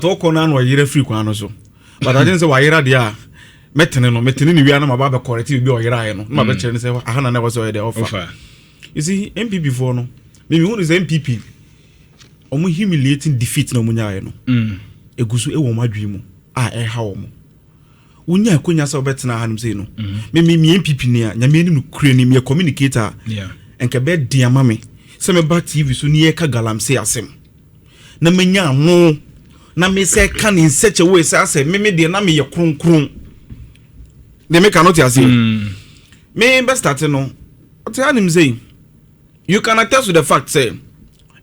talk on and why free kwan so. But I didn't say why you're there. Metene ni wiana mababa correct bi o yera no ma be kire ne say aha na was the offer. You see NPP for no me who is NPP omo humiliating defeat na omunyaye no egusu e wo madwi mu a e ha wo mo wonya akonya say obetena ha nim say no me NPP ni a nyame ni no kure ni me communicator enka be dia ma me say me ba TV so ni e ka Galamsey asem na menya no na me say can in such a way say me de na me ye kronkron. They make cannot say. Me best start no. What him say? You can attest to the fact say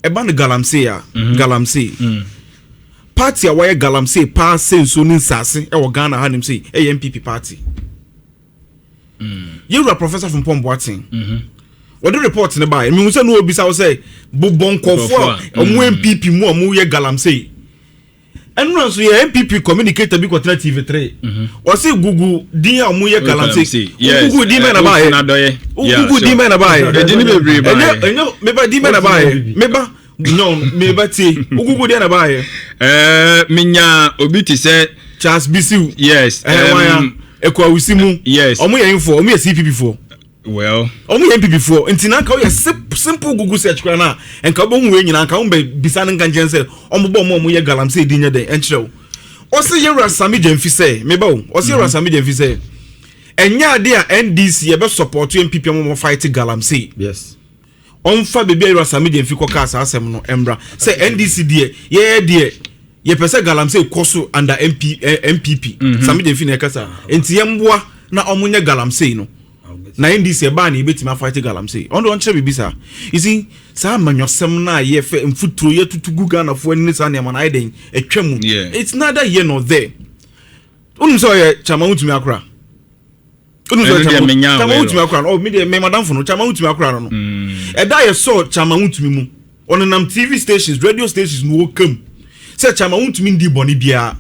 about the Galamsey. Party away Galamsey pass so nin sase e wo Ghana ha him say NPP party. You are a professor from Pomboatin. What the report in buy? Me say no obisa say bobon kofo omo NPP mu omo ye Galamsey. And once we NPP communicator be contra TV3. Or say Google dia omuye Galamsey. Google di men abaye. Google di men abaye. Enyo meba di men abaye. Meba no meba ti. Google di na abaye. Minya obi ti say Charles Bisiu. Yes. Ekwa Usimu. Yes. Omuye info, omuye CPP for. Well, omuye NPP for. Ntina ka o simple Google search kwa na enka bo hu enyina nka umbe bisane nka njen se ombo mo ye Galamsey di nye de enchrew o se yewra sami jemfi se meba o se yewra sami jemfi se enya ade a NDC ye be support NPP mo fight Galamsey. Yes. Onfa bebe yewra sami jemfi ko ka asem no embra se NDC de ye pese Galamsey koso under NPP sami jemfi na kasa enti yemboa na omunye Galamsey no na NDC ba na ibetima fight Galamsey ondo on chebe bisa you see sa manyosem na ye fe mfuturo ye tutugu Ghana fo ani sa na na iden etwam it's neither here nor there unu so ye chama utumi akra unu so chama utumi akra oh me madam fo no chama utumi akra no da ye so chama utumi mu onenam TV stations radio stations no kam say chama utumi ndi boni bia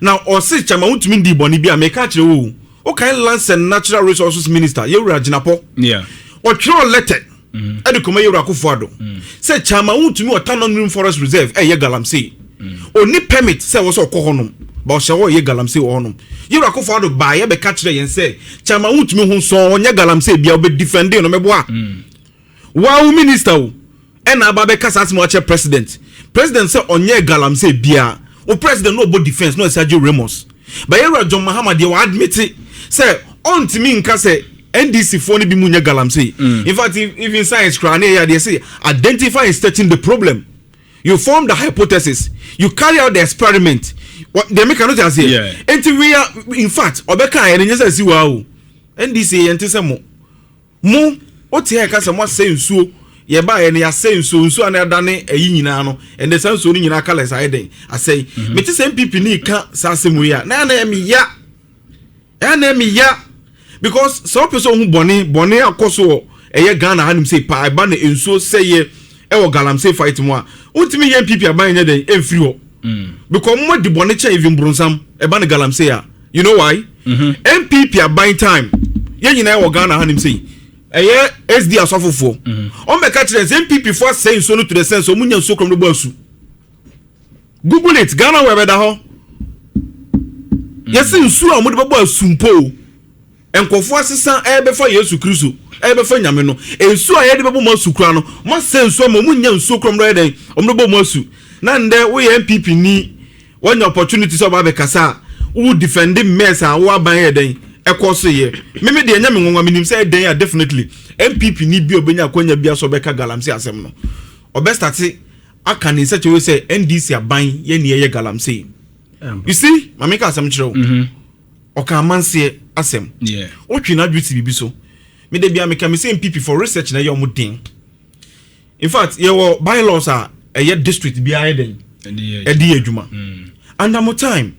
now or say chama utumi ndi boni bia me ka kire wo okay, Lands and Natural Resources Minister, Yewra Jinapo. Yeah. Or Chiro letter. Edukuma Yewra Kufuado. Say Chama to me or Tanon Forest Reserve, ye Galamsey. Only permit, say was a cohonum. But shall ye Galamsey honum. Yewra Kufuado buy a catch and say, Chama to me who saw on ye Galamsey be a bit defending on me bois. Wow, Minister. And Ababe Casas Mocha President. President say on ye Galamsey bia. O President no about defense, no Sergio Ramos. But Yewra John Mahama they will admit it. Say on to me nka say NDC for ni bi munye Galamsey. In fact, even science crane here they say identify and stating the problem. You form the hypothesis. You carry out the experiment. What they make another say. And we are in fact obeka and you say wow. NDC ente say mo what here ka say mo say nsuo ye ba ye na say nsuo na dane ayi nyina no and the sense so ni nyina kala say den I say me ti say NPP ni ka sa asemu ya na me ya because some person who boni akoso eye Ghana hanim say pa ba na enso say ye e wo Galamsey fight mo a untimi ye NPP aban nya den enfiri ho because mo di boni cha even brunsam e ba na Galamsey a you know why NPP aban time ye nyina e wo Ghana hanim say eye SD asofofo on be catch the NPP for say so no to the sense o munya so krom no basu Google it Ghana we be da ho yes nsu a mo de babo asumpo enkofo asesa ebe fa Yesu Kristo ebe fa nyame no ensu a ye de babo mo asukura no mo se nsu mo munya nsu krom no eden o mo de babo mo asu na nde we NPP ni one opportunity so ba be kasa who defending mess a wo aban eden ekoso ye me de nyame ngonwa minim say eden ya definitely NPP ni bi obenya akonya bia so be ka Galamsey asem no obestati aka ni such a way say NDC aban ye ne ye Galamsey. You see, Mamika asem chiro. Oka manse asem. Yeah. Otwi na duty bibi so. Me de bia me ka me say NPP for research na ye omudin. In fact, ye wo bylaws are a district bia eden. Edi adwuma. And am time.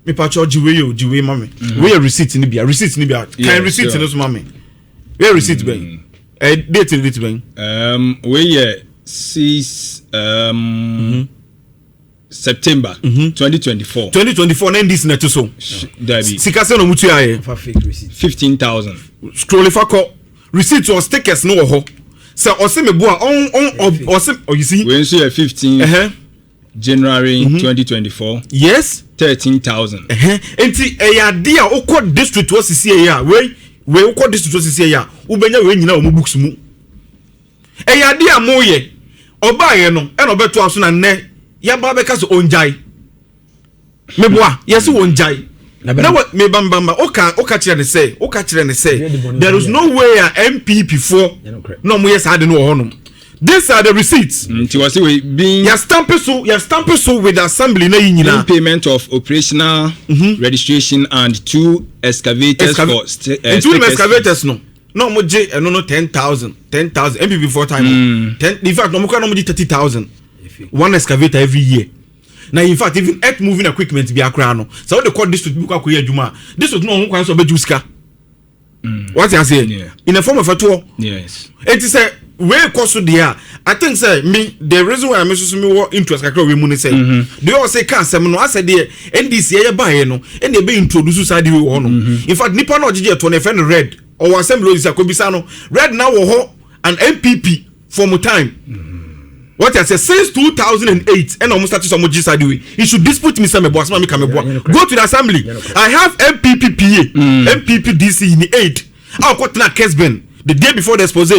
Me pa cho jiwe mame. We receipt ni bia. Can receipt no so mame. We receipt ben. Date ben. We 6 September 2024. 2024 na this net so. Dabi. Sikase no mutu aye. Fake receipt. 15,000. Scroll fa ko receipt or stickers no ho. So ose me boa on you see. We nso 15. January 2024. Yes. 13,000. Enti eyade a okọ district wo sisi ya we okọ district wo sisi ya ubenya we nyina o mu books mu. Eyade a moye oba ye no e no beto aso na ne ya ba be ka so onjai. Meboa yes onjai. Na what me bamba oka kire ne say there is no way a MPP for no mo yes ade no honum. These are the receipts. Being your stamp so with the assembly na yinyina. Payment of operational registration and 2 excavators for and 2 excavators no mo je no 10,000 MPP 4 time 10 in fact no mo 30,000 one excavator every year. Now in fact even earth moving equipment be akra no so the court district bi kwa koye adwuma district no ho kwan so be juska. What you say in a form of a tour. Yes, it is a way cost there. I think say me the reason why I mention me what interest kakra we mu say they all say can say no I said there NDC ya buy no and they be introduce side we no in fact nipa no gege to na friend red or assembly is akobisa no red now wo ho an MPP for more time. What I say since 2008 and almost started some side we he should dispute me some boss me come go to the assembly. I have MPP PA MPP DC in 8 I got na Kesben the day before the expose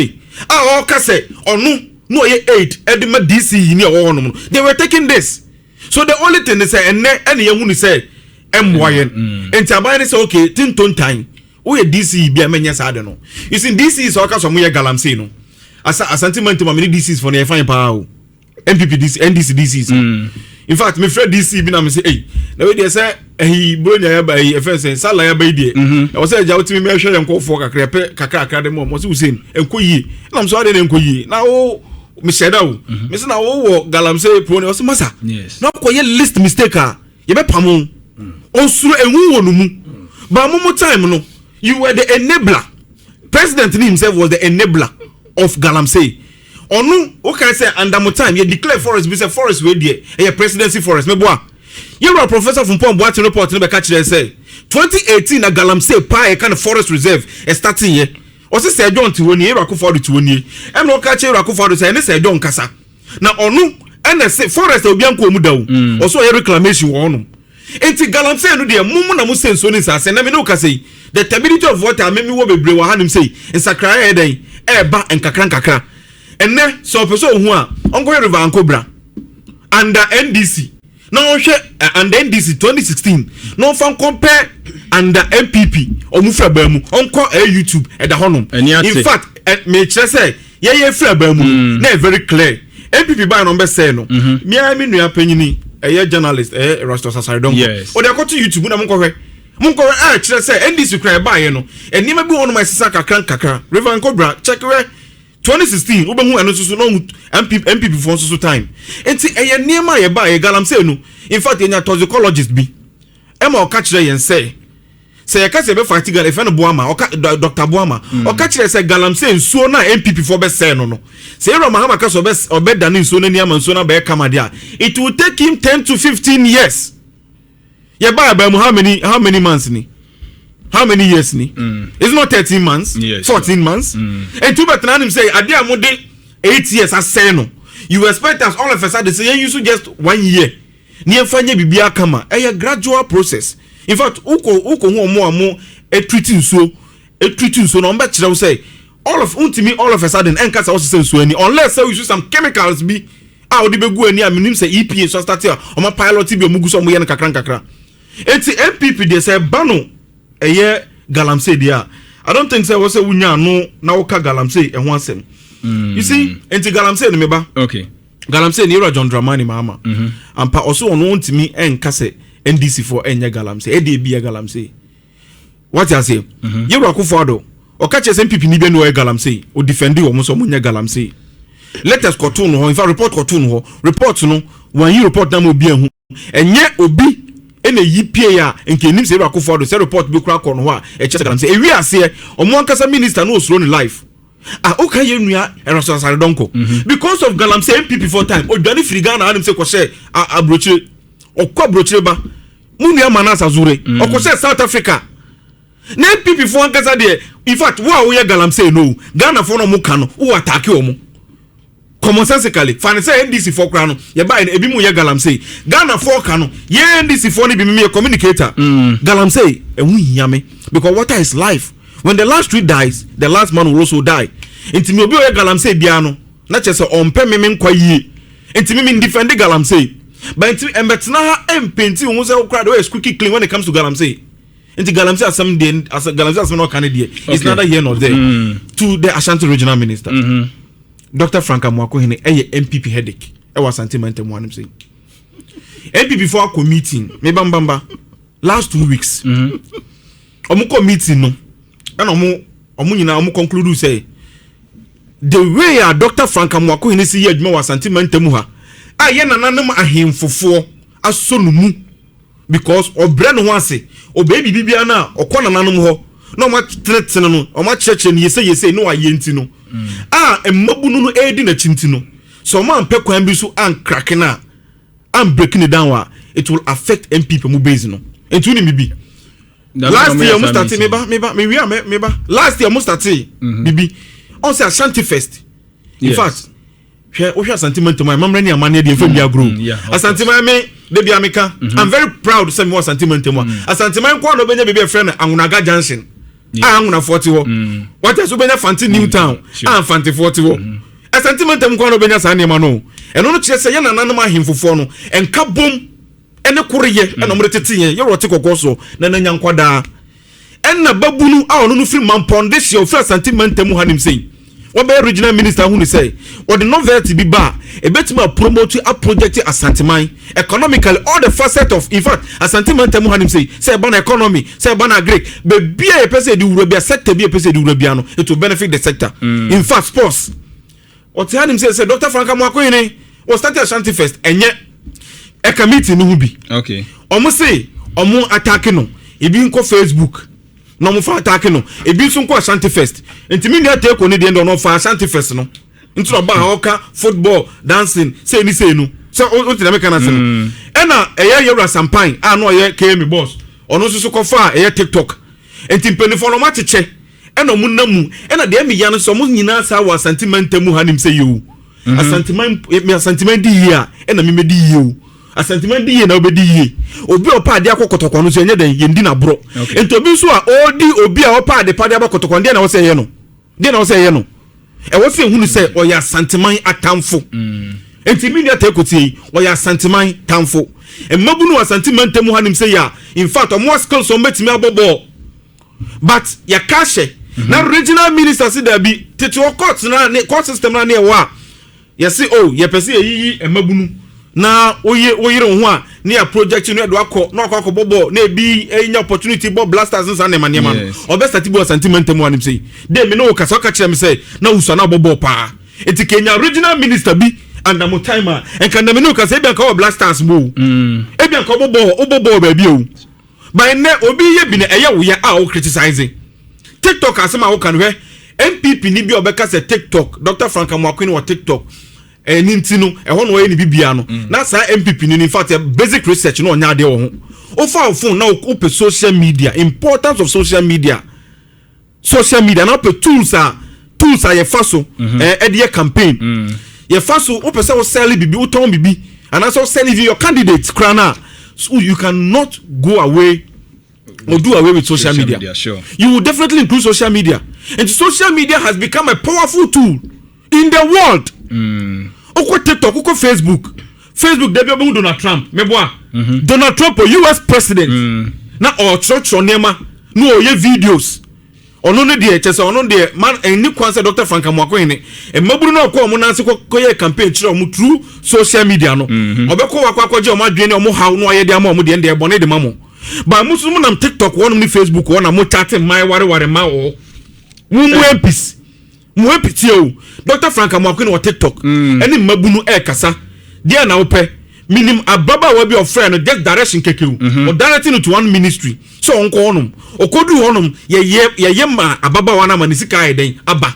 all say or no ye 8 edema DC in your own they were taking this so the only thing they say and any young say MYN and Tabai say okay tin time we DC be a menya sad no you see DC is all some we Galamsey no as a sentiment to my DC is for the fine power MPP DC NDC DCs in fact me friend DC bi na me say hey na we dey say bronya ya ba FS sala ya ba die I was say ja utimi me hwe yankofo kakra dem mo say Hussein enkoyi na me so ade enkoyi na o me sheda o me say na wo Galamsey pro ne o say masa na ko ye list mistake a ye be pam on suru enwu wonu mu ba mo time no you were the enabler. President himself was the enabler of Galamsey. Onu o can say under mo time you declare forest be say forest we there a presidency forest meboa you were a professor from Pom Boatin report no be catch there say 2018 na Galamsey pa kind of forest reserve starting here o say John ti woni Ibrahim for to woni e no catch Ibrahim for say ne say John kasa na onu na say forest obi anko mu dawo o so reclamation wo onu enti Galamsey no there mumu na mu senso ni say na me no ka say the stability of water me wo bebre wa hanim say nsakra e den e ba nkakra and then so person who are Uncle River and Cobra under NDC. No share under NDC 2016. No fan compare under MPP or Mufra Bemu. Uncle YouTube at the Honum. In fact, me say, yeah, Fra Bemu. No, very clear. MPP by number say no. Me, I mean, we are penny a journalist, Rastos Asaridon. Yes. Or they go to YouTube. Munko, say NDC cry by you know. And never be on my sister Kakra. River and Cobra. Check where. 2016 obehu eno so no MPP for so time enti eye niema ye ba ye Galamsey no in fact enya toxicologist bi e ma o ka kire yen say ye ka se be fight gal e fe no Boama o ka Dr. Boama o ka kire say Galamsey nsuo na MPP for be say no say Ero Mahama ka so be obeda ni nsuo na niama nsuo na be kama dia it will take him 10 to 15 years ye ba mu how many months ni. How many years ni? It's not 13 months, yes, 14 months. And two better him say, Adia Mode 8 years as say no. You expect us all of a sudden say you should just 1 year. Near Fanya Bibia Kama, a gradual process. In fact, Uko more a treating so no better say all of a sudden and cast also so any unless so you use some chemicals be out the begu any minim say EPA so start here on my pilot be mugu so mo yan kakra. It's MPP they say bano a year Galamsey dia. I don't think say was say wunya no na woka Galamsey e ho asem. You see, enti Galamsey no meba. Okay. Galamsey ni John Dramani mama. Ampa also on ntimi enka say NDC for enya Galamsey. E dey bia Galamsey. What you say? You Yeru Akufo-Addo. O ka che MPP ni be no e Galamsey. O defend wo mo so munya Galamsey. Let us cartoon ho, in fact report cartoon ho. Report no, when you report na mo bia hu. Enye obi ene yipie ya nke nim se Yeru Akufo-Addo se report bi kura kono ho a e che Galamsey. E wi ase omo ankasa minister no osuro ni life. Okay, you nua erasasare donko because of Galamsey MPP for time odwane frigana anim se kwose abrochire okọ abrochire ba munua manasa zure okose South Africa na MPP for ankasa de in fact wo a wo ye Galamsey no Ghana for no mu ka no wo attack wo mu commonsensically fan say NDC for kra no ye ba ebi mu ye Galamsey Ghana for ka no ye NDC for ni bi me communicator Galamsey ehun hia because water is life. When the last tree dies, the last man will also die. Intimi obi o ye Galamsey bia no na chese ompe me nkwa yie. Intimi me defend Galamsey. But intimi embetna ha empenti wo say okra the way squeaky clean when it comes to Galamsey. Inti Galamsey asem dey as Galamsey asem no can dey. It's neither here nor there. To the Ashanti regional minister. Dr. Franka Mwako hene NPP headache. Was sentiment and one say. NPP for a meeting, me bamba last 2 weeks. Omuko meeting no. And omu nyina omu conclude say the way Dr. Franka Mwako hene see adwuma was sentiment mu ha. Aye nananam ahemfofo asonumu because obre no ase obebi bibia na okona nananum ho. No ma tretene no o ma cheche ni yese no aye nti no emmabunu no edi na chinti no so man pe kwan bi so an crack na am breaking it down it will affect MPP mu base no entu ni bibi last year mo start meba last year mo start bibi on say Ashanti Fest in fact we share sentiment my mamre ni amane de fam bia grow Ashanti me de bia meka I'm very proud say me was sentiment mo Ashanti man kwa no benya bibi e friend Angunaga Junction Anguna 40 wo what is ubenya Fanti New Town Fanti 40 wo a sentiment am kwa no benya sa nema no eno no kire se ye nananam ahemfofo no enka bom ene koreye eno mre tetiye ye rote kokoso na nanya nkwada enna babunu a ono no firi mamponde hye ofra sentiment am hanim sei Obe regional minister who say what the novelty be ba a betima promote a project Asanteman economically all the facet of in fact Asanteman temu hanim say ban economy say ban agri be bia a person the urabia sector be a person the urabiano it will benefit the sector in fact sports what hanim say Dr. Franka Mwako hene was started Ashanti Fest enye e committee no bi okay omo say omo attack no ebi nko Facebook no mo fa attack no ebi so nko Ashanti Fest ntimi ni attack oni de no fa Ashanti Fest no ntro ba hoka football dancing say ni say no so o ti na me kana say no e na eye yewra sampan no ye KM boss ono so ko fa eye TikTok entimpeni fo no ma cheche e no mu namu e na de mi ya no so mo nyina sa wa sentimental hanim say you sentiment di here e na me medi you a sentiment di na obedi ye obi opa ade akokotokon no so enye den yendi na bro ento bi so a odi obi a opa ade pade akokotokon de na wo se ye no e wo se hunu se oya sentiment atamfo enti mi dia tekoti oya sentiment tamfo e mabunu wa sentiment mu hanim se ya in fact o mo skills so metimi abobo but ya kashe na regional minister si da bi tete o court na court system na e wa ya si ye pese yi e mabunu na oyire ho a ne a project no do akọ na akọ bobo na ebi enya opportunity bo blasters nsa na manema no obestati bo sentiment mu anim sei de me no kasa ka kire me sei na usa na bobo pa enti Kenya regional minister bi and am timer en kan me no kasa ebi akọ blasters bo ebi akọ bobo ba bi o by ne obi ye bi na eye wo ya a o criticize TikTok asema wo kan hwe NPP ni bi obeka se TikTok Dr. Franka Mwako ni wa TikTok nintino no e ni bibia no na sa MPP ni in fact basic research no nya de wo ho o fa phone na o pe social media importance of social media na pe tools ye faso e de campaign ye faso o pe se o sell bibi o ton bibi and also sell your candidates krana so you cannot go away or do away with social media. Sure. You will definitely include social media, and social media has become a powerful tool in the world. Oko TikTok, oko Facebook debi obu Donald Trump meboa Donald Trump US president na o church onema no oye videos ono ne de chese ono de man eni kwanse Dr. Franka Mwako hene maburu na okọ omo nanse koye campaign chire omo through social media no obekọ wakwaje omo adwene omo haw no oye de ama omo de ebone de mamo ba musumu nam TikTok wonum ni Facebook wona mo chatting my ware ma o mu empty o Dr. Franka Mwako no TikTok eni mabunu kasa dia na ope minim ababa wa bi of friend just direction kekeru or directing to one ministry so onko honum okodu honum ye ma ababa wa na manisika eden aba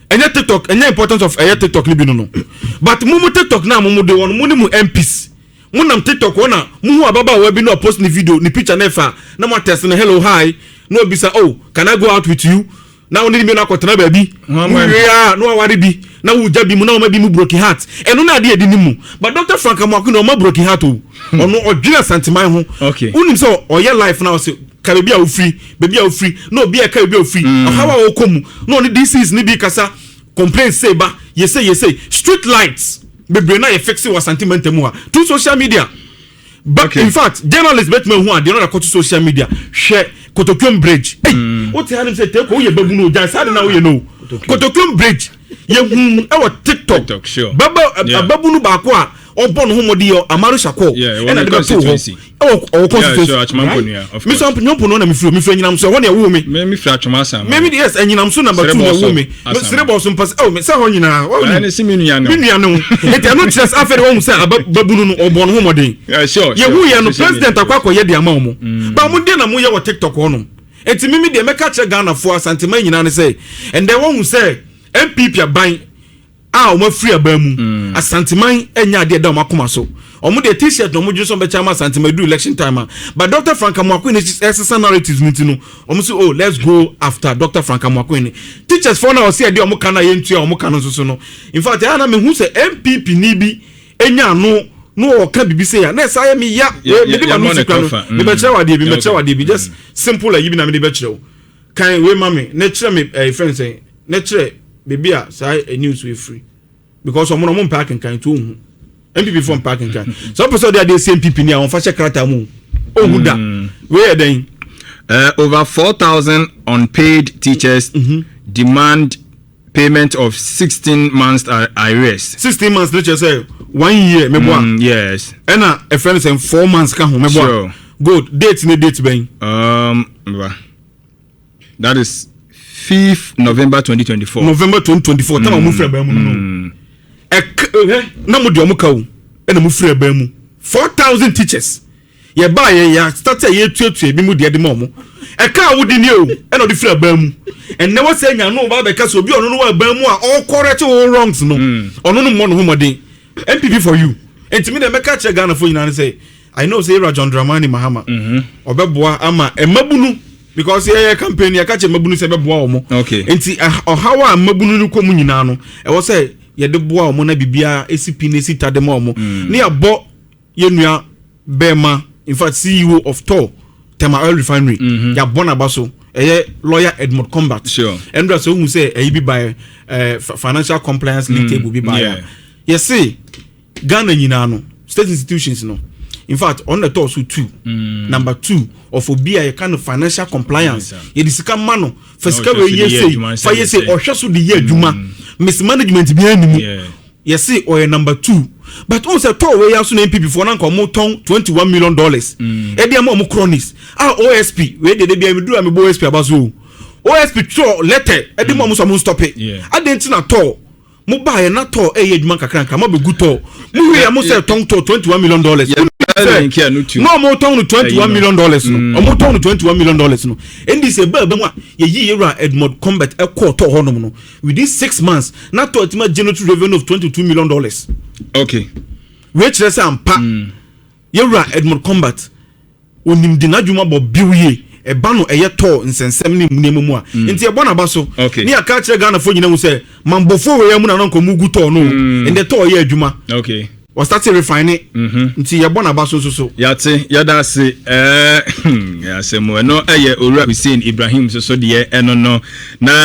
enya TikTok enya importance of TikTok libi no but mumu TikTok na mumu de won munimu MPs munam TikTok wona muhu ababa wa bi no post ni video ni picture na fa na mo test na hello hi no bisa can I go out with you now only me na kwotena ba bi no awari bi na wo ja bi mu na o ma bi mu broken heart eno na ade edi ni mu but Dr. Frank Amoako no ma broken heart o ono odwira santiman ho unim so oye life na o se ka bebi a o free no obi e ka bebi o free how a o komu no ni DCs ni bi kasa complain say ba you say street lights bebre na ye fix wa sentiment mu ha to social media but in fact journalists bet me who are they not to social media share Kotokum bridge what tell him say take o ye babu no ja say na o ye no Kotokum bridge ye hu e wa TikTok sure babu no ba ko a obon ho modi yo Amaru Shako and the constituency o constituency me so nyompo no na me firo nyinam so ho na wo me fira atwoma sam me yes nyinam so number 2 na wo me sire bo so mpas me say ho nyina wo ni si me nua no ete no chess afere wo say babu no obon ho modi sure ye hu ye no president akwakọ ye de ama wo ba mo de na mo ye wo TikTok ho no enti mimi de meka che Ghana fo asantema nyina ne say and then wo hu say NPP aban o ma free abamu asanteman enya ade da o makoma so o mo de t-shirt no mo dwo so be chama asantema do election time but Dr. Frank Amoako ni exercise narratives nti no o mo say oh let's go after Dr. Frank Amoako ni teachers for now say ade o mo kana ye ntua o mo kana so no in fact ya na me hu say NPP ni bi enya no o ka bibi say ya na say me ya me de ma no sikra no me be kire wade bi just simple like you bi na me de be kire o kan we mame na kire me friend say na kire baby say news we free because omo no parking kan to hu MPP from parking kan so person dey same MPP ni on fa che krata mu ohu da we den over 4,000 unpaid teachers demand payment of 16 months arrears 16 months let's say 1 year me boa yes and a friend say 4 months kan hu me boa good date ben that is 5th November 2024 tama mu frɛ ba mu no na mo de omo kawo na mo frɛ ba mu 4,000 teachers ye ba ye start ye tuatua bi mu de ma omo ka wo di ni o na de frɛ ba mu and ne was say nya no ba be ka so bi ono no wa ba mu a all correct all wrongs no ono no mo no homodin NPP for you entimi de meka che Ghana for nyina say I know say John Dramani Mahama obeboa ama emabunu because yeah campaign ya kache mabunu se beboa omo enti ohawa mabunu no komu nyina no e wo say ye de boa omo na bibia esipi na sita de ma omo ne abo ye nua bema in fact CEO of Tor Tema Oil Refinery ya bona baso lawyer Edmund Combat and so who say e bi by financial compliance league table bi by yes see Ghana nyina no state institutions no in fact on the top so 2 number 2 of obia ye kind of financial compliance ye disika mano fiscal we ye say fa ye say ohwe so de ye adwuma mismanagement bi animu ye say o number 2 but on say to we ya so na MPP for na nko ton $21 million e dey am cronies OSP we dey bia me do am OSP abaso OSP throw letter e dey am so stop it adentina to mo ba ye na to e ye adwuma kakranka ma be guto mo we am say ton $21 million no more town $21 million no more town $21 million no NDC ba mu a ye yira Edmund Combat e court to honom no within 6 months na to ultimate general revenue of $22 million okay which is ampa yira Edmund Combat onim dinadwuma bo biwie e ba no eye to nsensem ni munemu a enti e bona ba so ni aka kire Ghana fo nyina mu se mambofo we ya mu na nko mugu to no ende to ye adwuma okay was started refining nti ye bona ba so yate yada se ya se mo no eye Owura Hussein Ibrahim so de eno no na